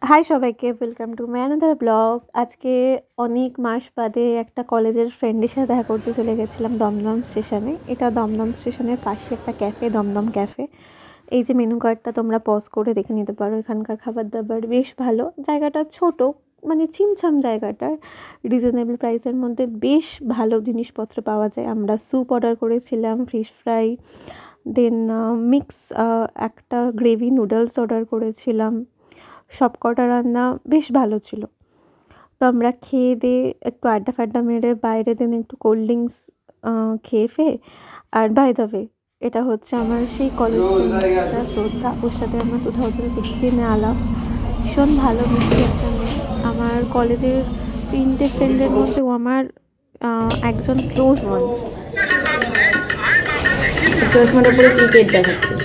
High সবাইকে, welcome to my another blog. আজকে অনেক মাস বাদে একটা কলেজের ফ্রেন্ডের সাথে দেখা করতে চলে গেছিলাম দমদম স্টেশনে। এটা দমদম স্টেশনের পাশে একটা ক্যাফে, দমদম ক্যাফে। এই যে মেনু কার্ডটা তোমরা পজ করে দেখে নিতে পারো। এখানকার খাবার দাবার বেশ ভালো। জায়গাটা ছোট, মানে ছিমছাম জায়গাটার, রিজনেবল প্রাইসের মধ্যে বেশ ভালো জিনিসপত্র পাওয়া যায়। আমরা স্যুপ অর্ডার করেছিলাম, ফিশ ফ্রাই, দেন মিক্স একটা গ্রেভি নুডলস অর্ডার করেছিলাম। সবকটা রান্না বেশ ভালো ছিল। তো আমরা খেয়ে দিয়ে একটু আড্ডা ফাড্ডা মেরে বাইরে দেন একটু কোল্ড ড্রিঙ্কস খেয়ে ফেয়ে। আর বাই দ্য ওয়ে, এটা হচ্ছে আমার সেই কলেজ ফ্রেন্ডটা শ্রদ্ধা, ওর সাথে আমার 2016-এ আলাপ। ভীষণ ভালো মিষ্টি একটা মেয়ে। আমার কলেজের 3টে ফ্রেন্ডের মধ্যে ও আমার একজন ক্লোজ ওয়ান। চশমাটা পরে ক্রিকেট দেখাচ্ছিস।